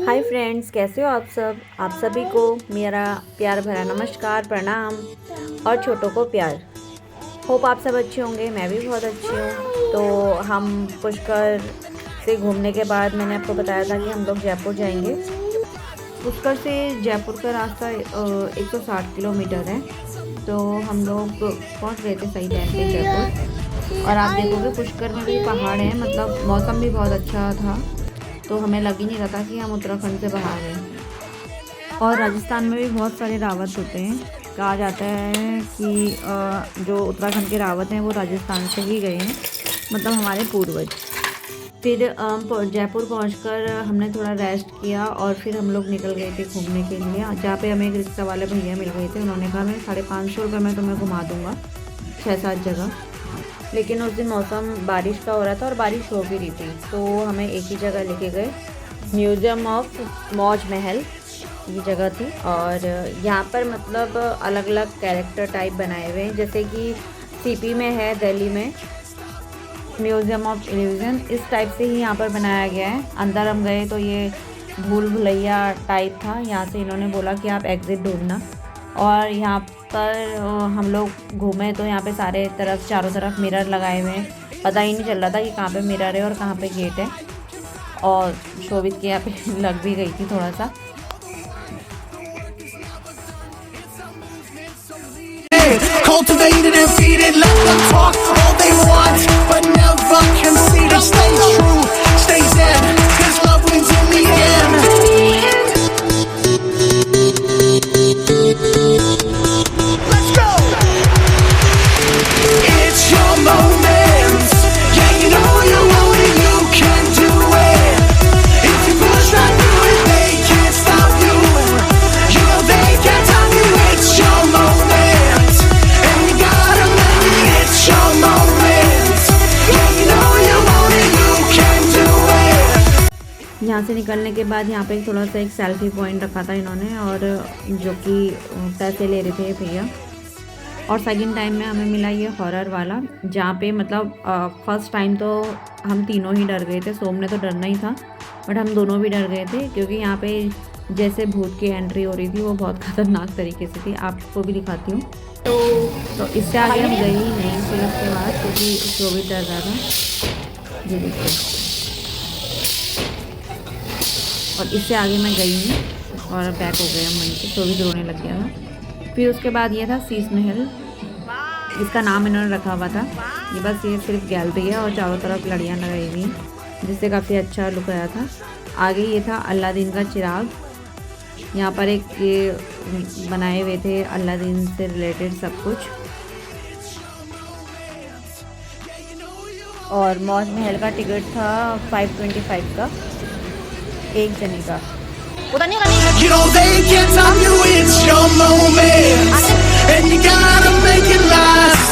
Hi friends, कैसे हो आप सब। आप सभी को मेरा प्यार भरा नमस्कार, प्रणाम और छोटों को प्यार। होप आप सब अच्छे होंगे। मैं भी बहुत अच्छी हूँ। तो हम पुष्कर से घूमने के बाद मैंने आपको बताया था कि हम लोग जयपुर जाएंगे। पुष्कर से जयपुर का रास्ता 160 किलोमीटर है। तो हम लोग पहुँच गए थे सही टाइम पे जयपुर। और आप देखोगे पुष्कर में भी पहाड़ है, मतलब मौसम भी बहुत अच्छा था। तो हमें लग ही नहीं रहा था कि हम उत्तराखंड से बाहर हैं। और राजस्थान में भी बहुत सारे रावत होते हैं। कहा जाता है कि जो उत्तराखंड के रावत हैं वो राजस्थान से ही गए हैं, मतलब हमारे पूर्वज। फिर जयपुर पहुंचकर हमने थोड़ा रेस्ट किया और फिर हम लोग निकल गए थे घूमने के लिए, जहाँ पे हमें एक रिक्शा वाले भैया मिल गए थे। उन्होंने कहा मैं 550 रुपये में तुम्हें घुमा दूँगा 6-7 जगह। लेकिन उस दिन मौसम बारिश का हो रहा था और बारिश हो भी रही थी, तो हमें एक ही जगह लेके गए। म्यूज़ियम ऑफ मौज महल ये जगह थी। और यहाँ पर मतलब अलग अलग कैरेक्टर टाइप बनाए हुए हैं, जैसे कि सीपी में है, दिल्ली में म्यूज़ियम ऑफ इल्यूजन, इस टाइप से ही यहाँ पर बनाया गया है। अंदर हम गए तो ये भूल भुलैया टाइप था। यहाँ से इन्होंने बोला कि आप एग्ज़िट ढूंढना। और यहाँ पर हम लोग घूमे तो यहाँ पे सारे तरफ चारों तरफ मिरर लगाए हुए हैं। पता ही नहीं चल रहा था कि कहाँ पे मिरर है और कहाँ पे गेट है। और शोभित के यहाँ पे लग भी गई थी थोड़ा सा। Cultivated and feeded, let them talk all they want, but never concede. Stay true, stay zen, 'cause love wins in the end. Let's go! It's your moment. Yeah, you know you want it, you can do it. If you push right through it, they can't stop you. You know they can't stop you. It's your moment. यहाँ से निकलने के बाद यहाँ पे थोड़ा सा एक सेल्फी पॉइंट रखा था इन्होंने, और जो कि पैसे ले रहे थे भैया। और सेकंड टाइम में हमें मिला ये हॉरर वाला, जहाँ पे मतलब फर्स्ट टाइम तो हम तीनों ही डर गए थे। सोम ने तो डरना ही था, बट हम दोनों भी डर गए थे, क्योंकि यहाँ पे जैसे भूत की एंट्री हो रही थी वो बहुत ख़तरनाक तरीके से थी। आपको भी दिखाती हूँ। तो इससे आगे हम गए ही नहीं फिर उसके बाद, क्योंकि जो भी डर रहा था। ये देखिए, और इससे आगे मैं गई नहीं और बैक हो गया मन से, तो भी रोने लग गया था। फिर उसके बाद ये था शीश महल, जिसका नाम इन्होंने रखा हुआ था। ये बस ये सिर्फ गैलरी है और चारों तरफ लड़ियाँ लगाई हुई हैं, जिससे काफ़ी अच्छा लुक आया था। आगे ये था अलादीन का चिराग। यहाँ पर एक ये बनाए हुए थे अलादीन से रिलेटेड सब कुछ। और मौज महल का टिकट था 525 का एक जने का। You know they can't stop you, it's your moment, and you gotta make it last.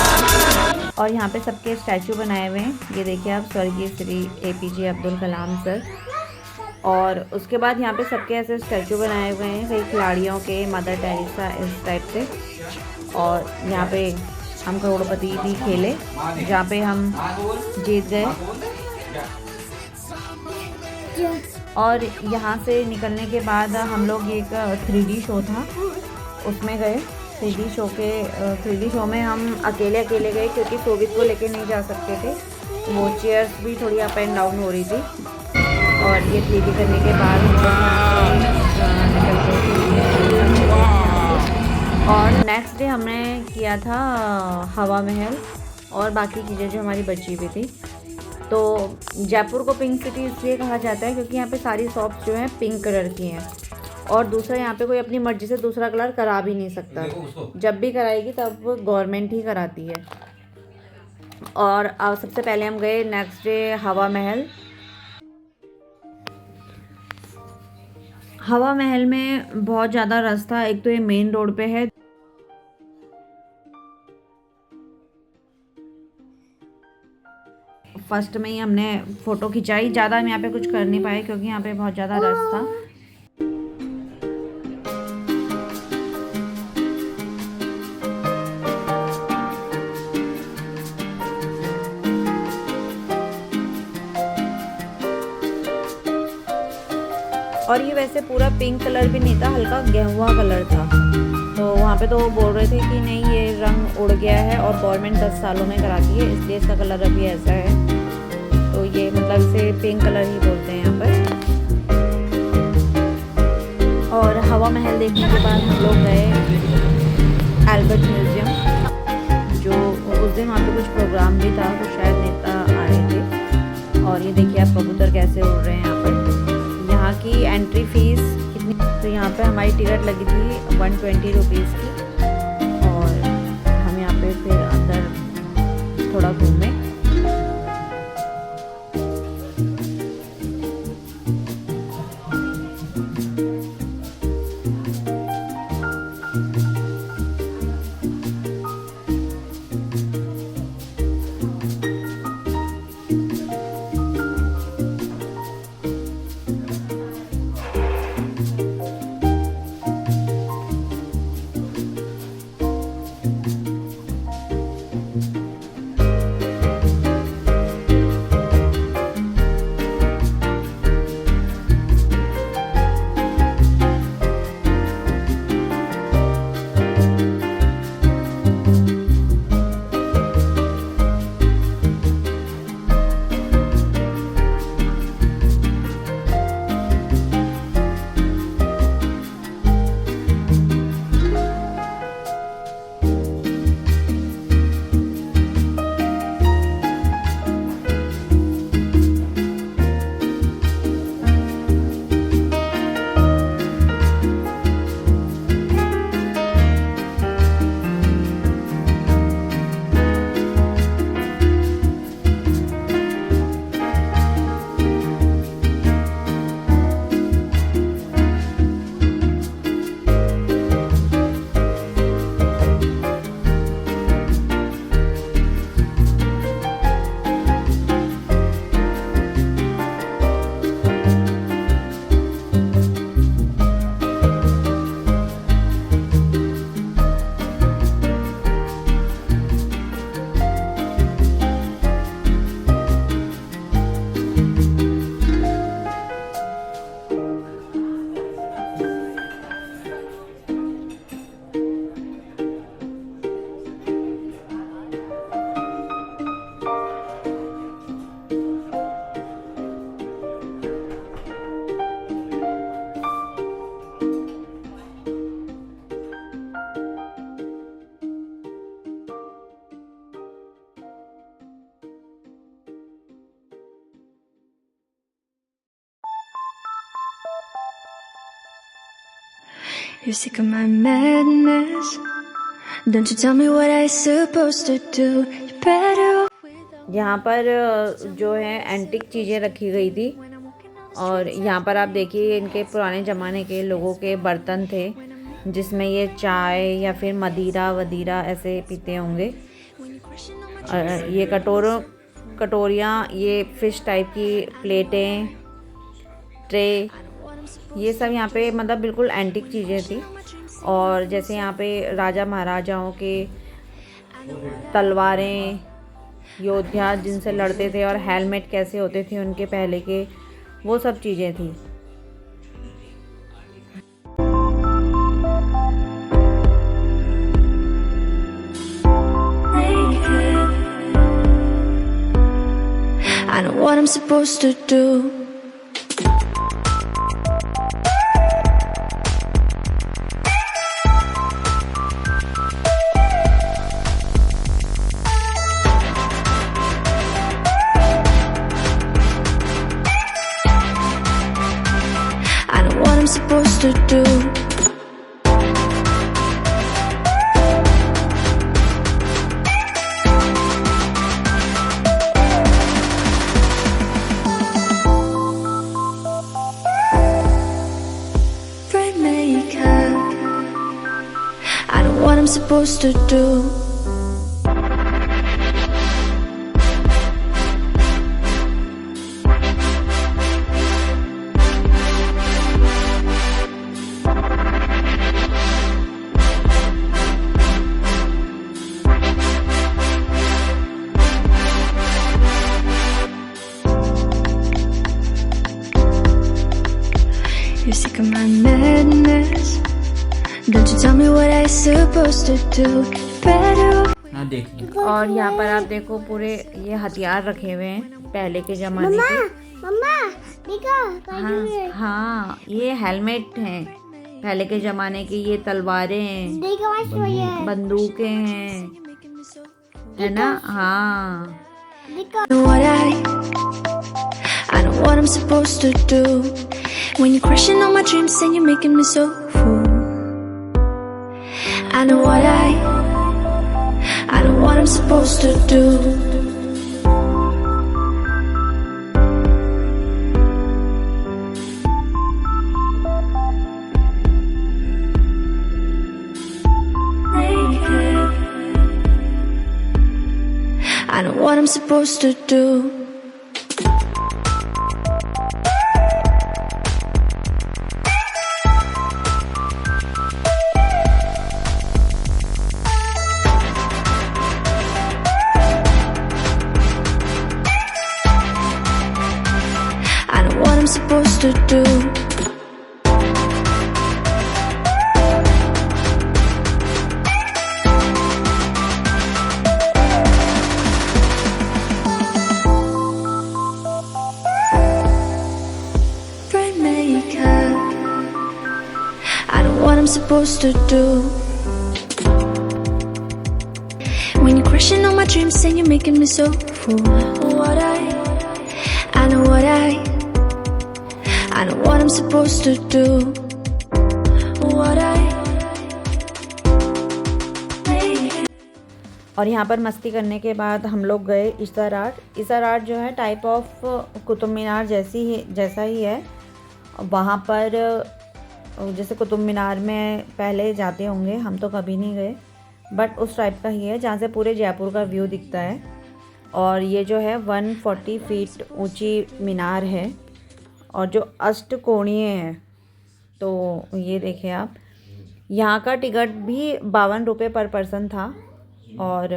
और यहाँ पे सबके स्टैचू बनाए हुए हैं। ये देखिए आप, स्वर्गीय श्री APJ अब्दुल कलाम सर। और उसके बाद यहाँ पे सबके ऐसे स्टैचू बनाए हुए हैं, कई खिलाड़ियों के, मदर टेरेसा, इस टाइप से। और यहाँ पे हम करोड़पति भी खेले, जहाँ पे हम जीत गए। और यहाँ से निकलने के बाद हम लोग एक 3D शो था उसमें गए। 3D शो में हम अकेले गए, क्योंकि शोभित को लेके नहीं जा सकते थे। वो चेयर्स भी थोड़ी अप एंड डाउन हो रही थी। और ये 3D करने के बाद हम लोग निकल गए। और नेक्स्ट डे हमने किया था हवा महल और बाकी चीज़ें जो हमारी बची हुई थी। तो जयपुर को पिंक सिटी इसलिए कहा जाता है क्योंकि यहाँ पे सारी शॉप्स जो हैं पिंक कलर की हैं। और दूसरा, यहाँ पे कोई अपनी मर्जी से दूसरा कलर करा भी नहीं सकता। जब भी कराएगी तब गवर्नमेंट ही कराती है। और सबसे पहले हम गए नेक्स्ट डे हवा महल। हवा महल में बहुत ज़्यादा रश था। एक तो ये मेन रोड पे है। फर्स्ट में ही हमने फ़ोटो खिंचाई। ज़्यादा हम यहाँ पे कुछ कर नहीं पाए, क्योंकि यहाँ पे बहुत ज़्यादा रश था। और ये वैसे पूरा पिंक कलर भी नहीं था, हल्का गेहुआ कलर था। तो वहाँ पे तो वो बोल रहे थे कि नहीं ये रंग उड़ गया है और गवर्नमेंट 10 सालों में कराती है, इसलिए इसका कलर अभी ऐसा है। तो ये मतलब इसे पिंक कलर ही बोलते हैं यहाँ पर। और हवा महल देखने के बाद हम लोग गए एल्बर्ट म्यूज़ियम, जो उस दिन वहाँ पे कुछ प्रोग्राम भी था, तो शायद नेता आए थे। और ये देखिए आप कबूतर कैसे उड़ रहे हैं यहाँ पर। यहाँ की एंट्री फीस कितनी, तो यहाँ पे हमारी टिकट लगी थी 120 रुपीज़ की। और हम यहाँ पे फिर अंदर थोड़ा घूमे। You're sick of my madness. Don't you tell me what I supposed to do. You better off without. यहाँ पर जो है एंटिक चीज़ें रखी गई थी। और यहाँ पर आप देखिए इनके पुराने ज़माने के लोगों के बर्तन थे, जिसमें ये चाय या फिर मदिरा वदीरा ऐसे पीते होंगे। और ये कटोरियाँ, ये फ़िश टाइप की प्लेटें, ट्रे, ये सब यहाँ पे मतलब बिल्कुल एंटिक चीज़ें थी। और जैसे यहाँ पे राजा महाराजाओं के तलवारें, योद्धा जिनसे लड़ते थे, और हेलमेट कैसे होते थे उनके पहले के, वो सब चीज़ें थी। I know what I'm supposed to do. I know what I'm supposed to do. I know what I'm supposed to do. You're sick of my madness. Don't you tell me what I'm supposed to do. You're better off. हाँ देखिए, और यहाँ पर आप देखो पूरे ये हथियार रखे हुए हैं पहले के ज़माने के। मम्मा देखो हाँ हाँ, ये हेलमेट हैं पहले के ज़माने की, ये तलवारें हैं, देखो मस्त बंदूकें हैं, है ना। हाँ I know what I'm supposed to do. When you're crushing all my dreams and you're making me so full. I know what I'm supposed to do. I know what I'm supposed to do. I know what I'm supposed to do. Rainmaker. I know what I'm supposed to do. When you're crushing all my dreams and you're making me so full. I know what I'm supposed to do. और यहाँ पर मस्ती करने के बाद हम लोग गए इसार आर्ट। इसार आर्ट जो है टाइप ऑफ कुतुब मीनार जैसा ही है। वहाँ पर जैसे कुतुब मीनार में पहले जाते होंगे, हम तो कभी नहीं गए, बट उस टाइप का ही है जहाँ से पूरे जयपुर का व्यू दिखता है। और ये जो है 140 फीट ऊंची मीनार है और जो अष्टकोणीय है। तो ये देखें आप, यहाँ का टिकट भी 52 रुपये पर पर्सन था। और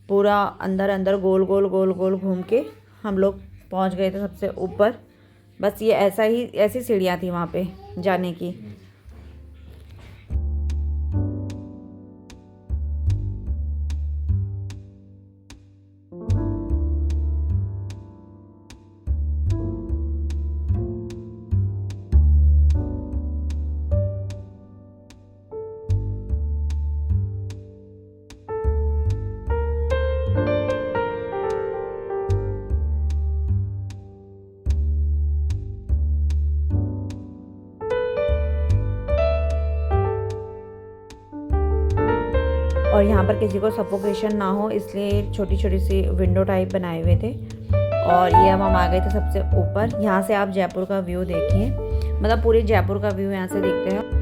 पूरा अंदर गोल गोल घूम के हम लोग पहुँच गए थे सबसे ऊपर। बस ये ऐसी सीढ़ियाँ थी वहाँ पे जाने की। और यहाँ पर किसी को सफोकेशन ना हो इसलिए छोटी छोटी सी विंडो टाइप बनाए हुए थे। और ये हम आ गए थे सबसे ऊपर। यहाँ से आप जयपुर का व्यू देखिए, मतलब पूरे जयपुर का व्यू यहाँ से देखते हैं।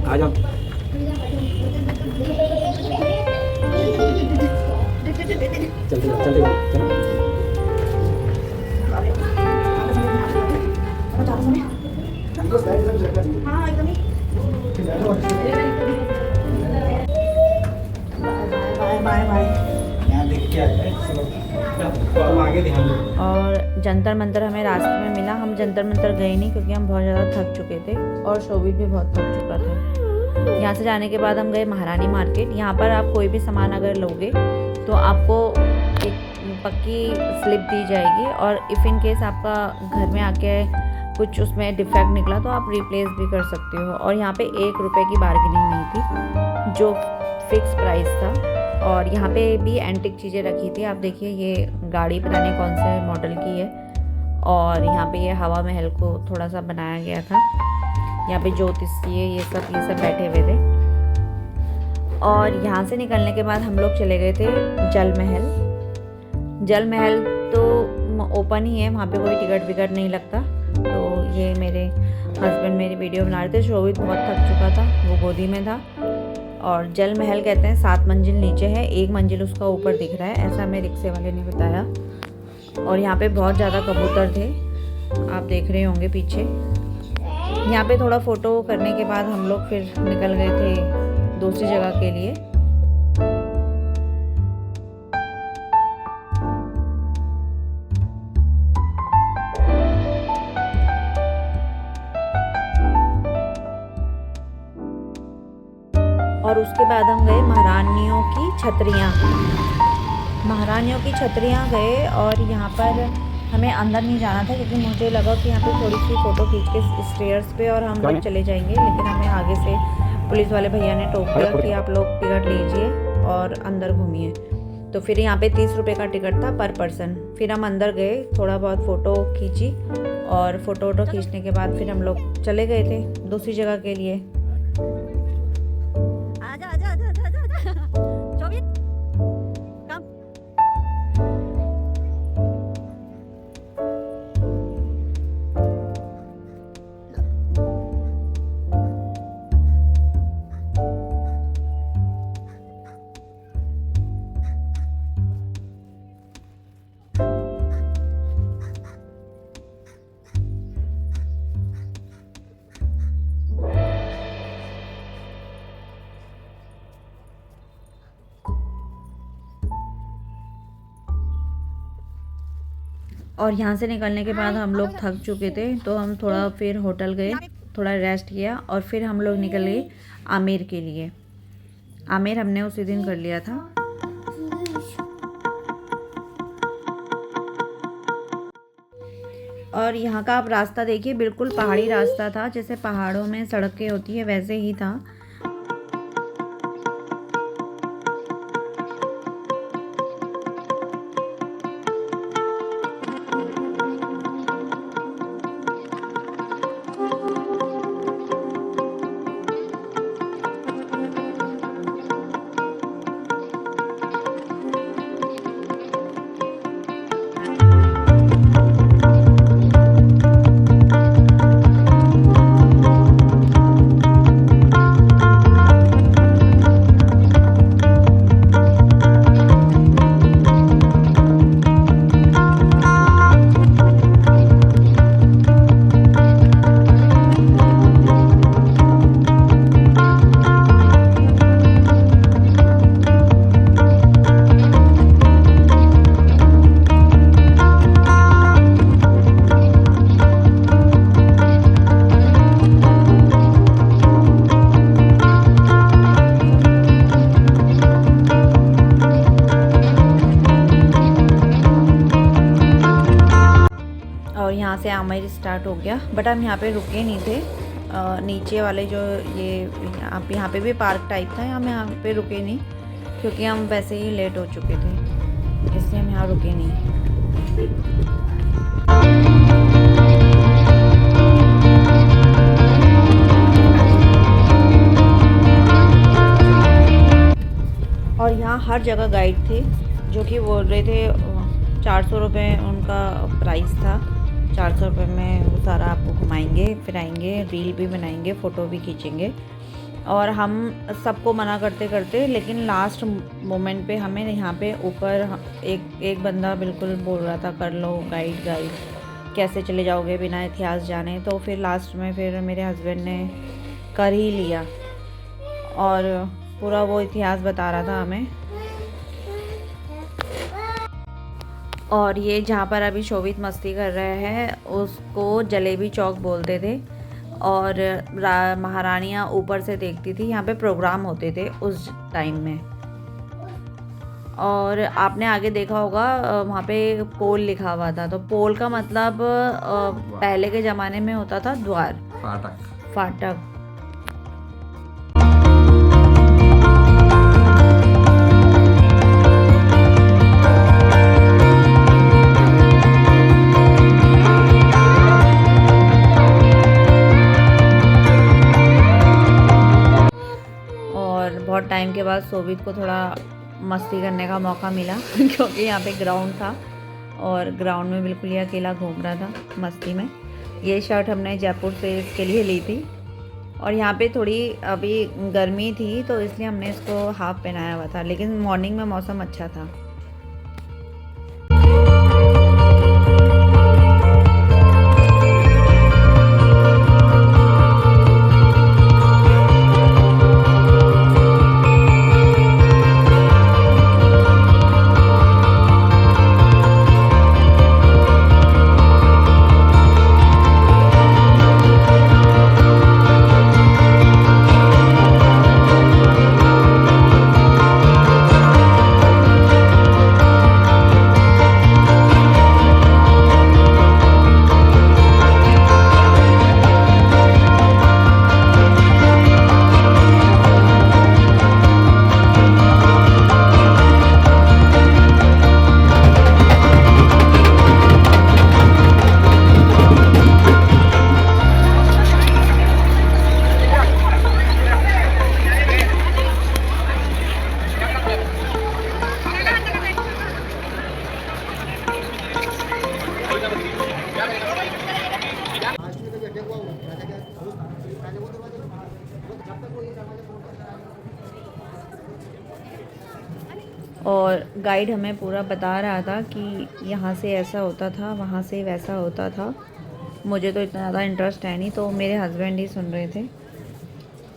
आ जाओ। चलते चलो। और जंतर मंतर हमें रास्ते में मिला। हम जंतर मंतर गए नहीं क्योंकि हम बहुत ज़्यादा थक चुके थे और शोभित भी बहुत थक चुका था। यहाँ से जाने के बाद हम गए महारानी मार्केट। यहाँ पर आप कोई भी सामान अगर लोगे तो आपको एक पक्की स्लिप दी जाएगी और इफ़ इन केस आपका घर में आके कुछ उसमें डिफेक्ट निकला तो आप रिप्लेस भी कर सकते हो। और यहाँ पे 1 रुपये की बार्गेनिंग नहीं थी, जो फिक्स प्राइस था। और यहाँ पे भी एंटिक चीज़ें रखी थी। आप देखिए ये गाड़ी पता नहीं कौन से मॉडल की है। और यहाँ पे ये हवा महल को थोड़ा सा बनाया गया था। यहाँ पे ज्योतिषी ये सब बैठे हुए थे। और यहाँ से निकलने के बाद हम लोग चले गए थे जल महल। जल महल तो ओपन ही है, वहाँ पे कोई टिकट विकट नहीं लगता। तो ये मेरे हस्बैंड मेरी वीडियो बना रहे थे। शोभित बहुत थक चुका था, वो गोदी में था। और जल महल कहते हैं, 7 मंजिल नीचे है, 1 मंजिल उसका ऊपर दिख रहा है, ऐसा हमें रिक्शे वाले ने बताया। और यहाँ पे बहुत ज़्यादा कबूतर थे, आप देख रहे होंगे पीछे। यहाँ पे थोड़ा फ़ोटो करने के बाद हम लोग फिर निकल गए थे दूसरी जगह के लिए। और उसके बाद हम गए महारानियों की छतरियाँ गए। और यहाँ पर हमें अंदर नहीं जाना था क्योंकि मुझे लगा कि यहाँ पे थोड़ी सी फ़ोटो खींच के स्टेयर्स पे और हम लोग चले जाएंगे, लेकिन हमें आगे से पुलिस वाले भैया ने टोक दिया कि आप लोग टिकट लीजिए और अंदर घूमिए। तो फिर यहाँ पे 30 रुपये का टिकट था पर पर्सन। फिर हम अंदर गए, थोड़ा बहुत फ़ोटो खींची और फ़ोटो खींचने के बाद फिर हम लोग चले गए थे दूसरी जगह के लिए। और यहाँ से निकलने के बाद हम लोग थक चुके थे, तो हम थोड़ा फिर होटल गए, थोड़ा रेस्ट किया और फिर हम लोग निकल गए आमेर के लिए। आमेर हमने उसी दिन कर लिया था। और यहाँ का आप रास्ता देखिए, बिल्कुल पहाड़ी रास्ता था, जैसे पहाड़ों में सड़कें होती है वैसे ही था। यहाँ से आमेर स्टार्ट हो गया, बट हम यहाँ पे रुके नहीं थे। नीचे वाले जो ये आप यहाँ पे भी पार्क टाइप था, हम यहाँ पे रुके नहीं क्योंकि हम वैसे ही लेट हो चुके थे, इसलिए हम यहाँ रुके नहीं। और यहाँ हर जगह गाइड थे जो कि बोल रहे थे 400 रुपये उनका प्राइस था। 400 रुपये में वो सारा आपको घुमाएंगे, फिराएंगे, रील भी बनाएंगे, फ़ोटो भी खींचेंगे। और हम सबको मना करते करते लेकिन लास्ट मोमेंट पे हमें यहाँ पे ऊपर एक बंदा बिल्कुल बोल रहा था कर लो गाइड कैसे चले जाओगे बिना इतिहास जाने। तो फिर लास्ट में फिर मेरे हस्बैंड ने कर ही लिया और पूरा वो इतिहास बता रहा था हमें। और ये जहाँ पर अभी शोभित मस्ती कर रहे हैं उसको जलेबी चौक बोलते थे। और महारानियाँ ऊपर से देखती थी, यहाँ पे प्रोग्राम होते थे उस टाइम में। और आपने आगे देखा होगा वहाँ पे पोल लिखा हुआ था, तो पोल का मतलब पहले के ज़माने में होता था द्वार, फाटक। बहुत टाइम के बाद शोभित को थोड़ा मस्ती करने का मौका मिला क्योंकि यहाँ पे ग्राउंड था और ग्राउंड में बिल्कुल ही अकेला घूम रहा था मस्ती में। ये शर्ट हमने जयपुर से इसके लिए ली थी और यहाँ पे थोड़ी अभी गर्मी थी तो इसलिए हमने इसको हाफ पहनाया हुआ था, लेकिन मॉर्निंग में मौसम अच्छा था। और गाइड हमें पूरा बता रहा था कि यहाँ से ऐसा होता था, वहाँ से वैसा होता था। मुझे तो इतना ज़्यादा इंटरेस्ट है नहीं, तो मेरे हस्बैंड ही सुन रहे थे,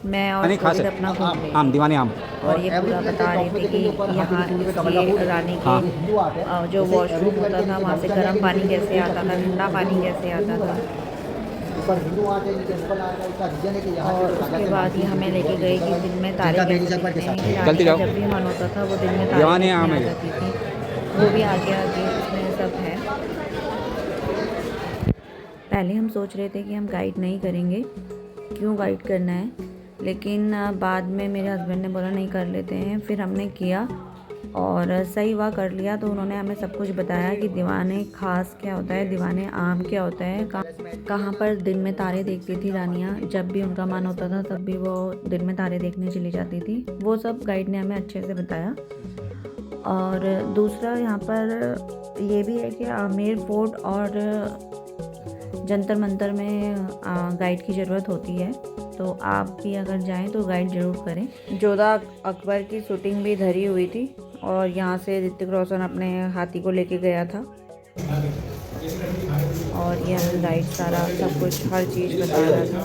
मैं और रोहित अपना घूम रहे आम दीवाने आम और ये पूरा बता रहे थे कि यहाँ इसके रानी के जो वॉशरूम होता था वहाँ से गर्म पानी कैसे आता था, ठंडा पानी कैसे आता था। और उसके बाद ये हमें लेके गए कि दिन में तारे कैसे दिखते हैं, कि रानी का जब भी मन होता था वो दिन में तारे आ जाती थी। वो भी आगे आगे उसमें सब है। पहले हम सोच रहे थे कि हम गाइड नहीं करेंगे, क्यों गाइड करना है, लेकिन बाद में मेरे हस्बैंड ने बोला नहीं कर लेते हैं। फिर हमने किया और सही हुआ, कर लिया। तो उन्होंने हमें सब कुछ बताया कि दीवाने खास क्या होता है, दीवाने आम क्या होता है, कहाँ पर दिन में तारे देखती थी रानियाँ। जब भी उनका मन होता था तब भी वो दिन में तारे देखने चली जाती थी। वो सब गाइड ने हमें अच्छे से बताया। और दूसरा यहाँ पर ये भी है कि आमेर फोर्ट और जंतर मंतर में गाइड की ज़रूरत होती है, तो आप भी अगर जाएं तो गाइड ज़रूर करें। जोधा अकबर की शूटिंग भी धरी हुई थी और यहाँ से ऋतिक रोशन अपने हाथी को लेके गया था। और ये हमें गाइड सारा सब कुछ हर चीज़ बता रहा था।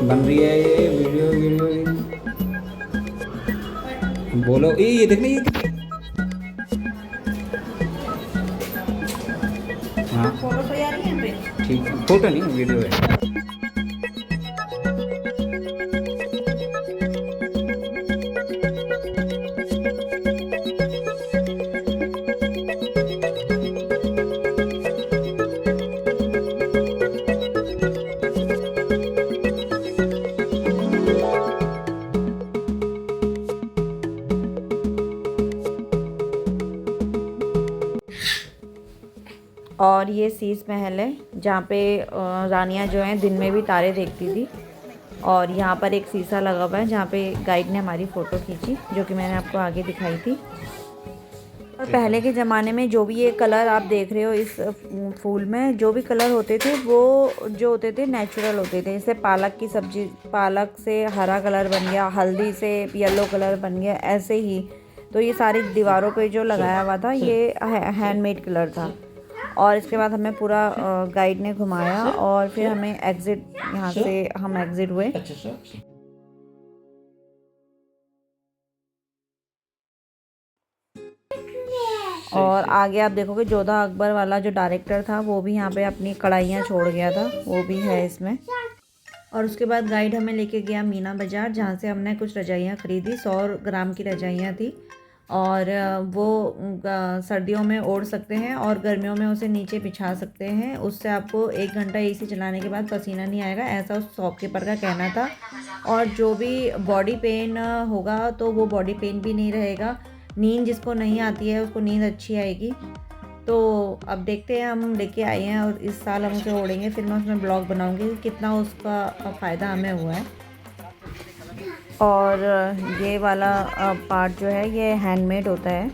बन रही है ये वीडियो बोलो। ये देखने ये हाँ फोटो तो यार यहाँ पे ठीक है, फोटो नहीं वीडियो है। और ये शीश महल है जहाँ पे रानियाँ जो हैं दिन में भी तारे देखती थी। और यहाँ पर एक शीशा लगा हुआ है जहाँ पे गाइड ने हमारी फ़ोटो खींची, जो कि मैंने आपको आगे दिखाई थी। और पहले के ज़माने में जो भी ये कलर आप देख रहे हो इस फूल में, जो भी कलर होते थे वो जो होते थे नेचुरल होते थे। जैसे पालक की सब्ज़ी, पालक से हरा कलर बन गया, हल्दी से येलो कलर बन गया, ऐसे ही। तो ये सारी दीवारों पे जो लगाया हुआ था ये हैंडमेड कलर था। और इसके बाद हमें पूरा गाइड ने घुमाया और फिर हमें एग्ज़िट, यहाँ से हम एग्ज़िट हुए। और आगे आप देखोगे जोधा अकबर वाला जो डायरेक्टर था वो भी यहाँ पे अपनी कढ़ाइयाँ छोड़ गया था, वो भी है इसमें। और उसके बाद गाइड हमें लेके गया मीना बाज़ार, जहाँ से हमने कुछ रजाइयाँ ख़रीदी। 100 ग्राम की रजाइयाँ थी और वो सर्दियों में ओढ़ सकते हैं और गर्मियों में उसे नीचे बिछा सकते हैं। उससे आपको 1 घंटा एसी चलाने के बाद पसीना नहीं आएगा, ऐसा उस शॉपकीपर का कहना था। और जो भी बॉडी पेन होगा तो वो बॉडी पेन भी नहीं रहेगा। नींद जिसको नहीं आती है उसको नींद अच्छी आएगी। तो अब देखते हैं, हम लेके आए हैं और इस साल हम उसे ओढ़ेंगे, फिर मैं उसमें ब्लॉग बनाऊंगी कि कितना उसका फ़ायदा हमें हुआ है। और ये वाला पार्ट जो है ये हैंडमेड होता है।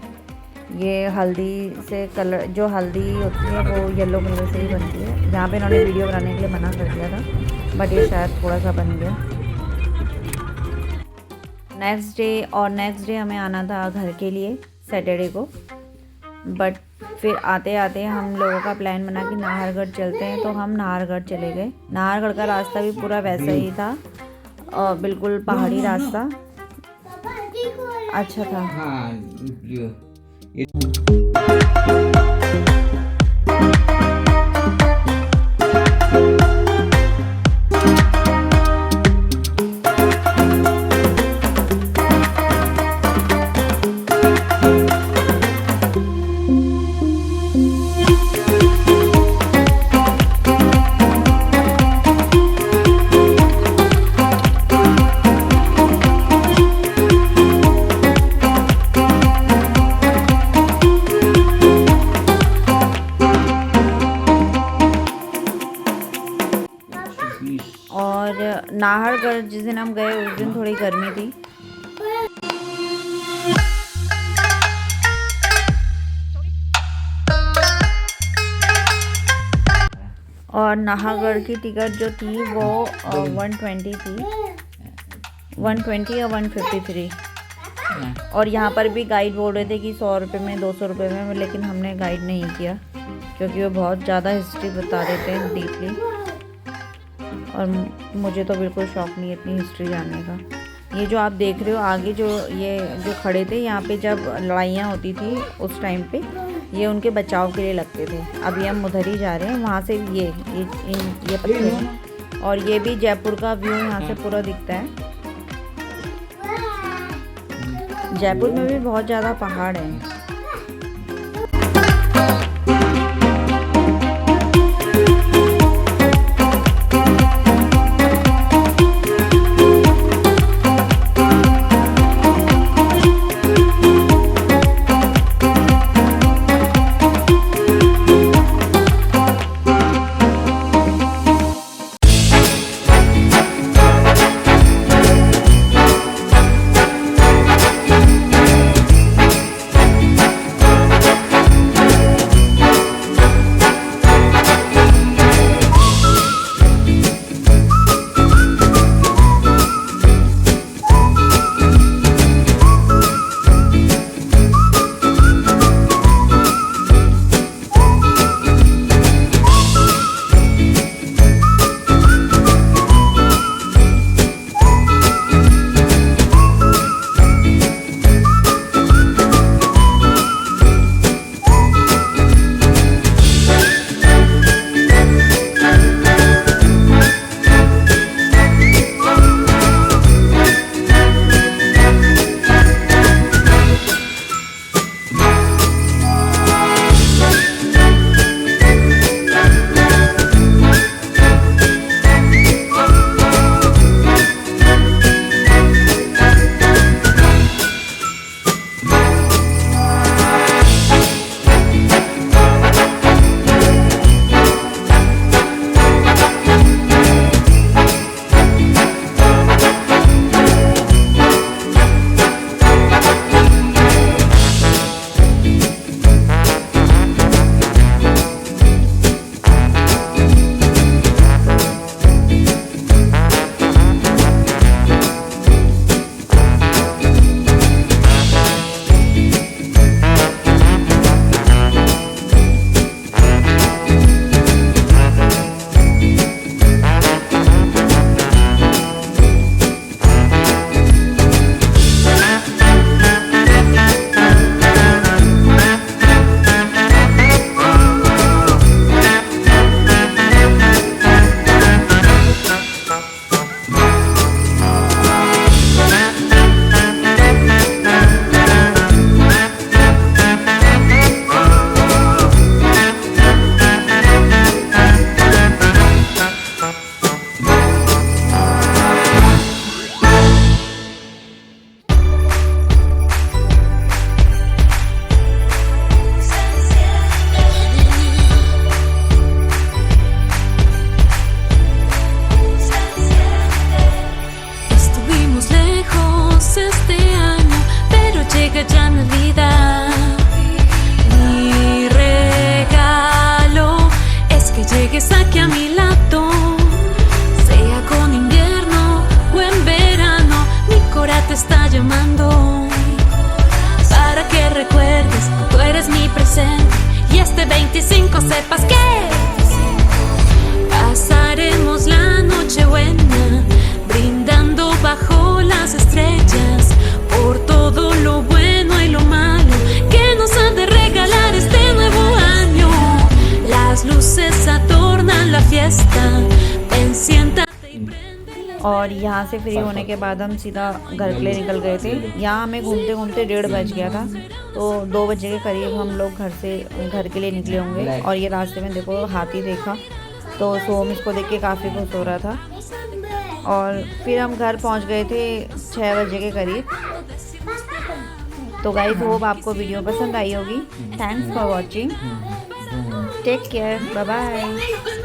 ये हल्दी से कलर, जो हल्दी होती है वो येलो कलर से ही बनती है। जहाँ पे इन्होंने वीडियो बनाने के लिए मना कर दिया था, बट ये शायद थोड़ा सा बन गया। नेक्स्ट डे हमें आना था घर के लिए सैटरडे को, बट फिर आते आते हम लोगों का प्लान बना कि नाहरगढ़ चलते हैं, तो हम नाहरगढ़ चले गए। नाहरगढ़ का रास्ता भी पूरा वैसा ही था, बिल्कुल पहाड़ी रास्ता, अच्छा था। हाँ और नाहरगढ़ जिस दिन हम गए उस दिन थोड़ी गर्मी थी। और नाहरगढ़ की टिकट जो थी वो 120 थी, 120 या 153। और यहाँ पर भी गाइड बोल रहे थे कि 100 रुपये में, 200 रुपये में, लेकिन हमने गाइड नहीं किया क्योंकि वो बहुत ज़्यादा हिस्ट्री बता देते हैं डीपली, और मुझे तो बिल्कुल शौक नहीं है इतनी हिस्ट्री जानने का। ये जो आप देख रहे हो आगे जो खड़े थे, यहाँ पे जब लड़ाइयाँ होती थी उस टाइम पे ये उनके बचाव के लिए लगते थे। अभी हम उधर ही जा रहे हैं, वहाँ से ये पत्थर हैं। और ये भी जयपुर का व्यू यहाँ से पूरा दिखता है। जयपुर में भी बहुत ज़्यादा पहाड़ हैं। और यहाँ से फ्री होने के बाद हम सीधा घर के लिए निकल गए थे। यहाँ हमें घूमते घूमते 1:30 बज गया था, तो 2 बजे के करीब हम लोग घर के लिए निकले होंगे। और ये रास्ते में देखो हाथी देखा, तो सोम इसको देख के काफ़ी खुश हो रहा था। और फिर हम घर पहुँच गए थे 6 बजे के करीब। तो गाइस होप आपको वीडियो पसंद आई होगी। Thanks for watching, take care, bye bye.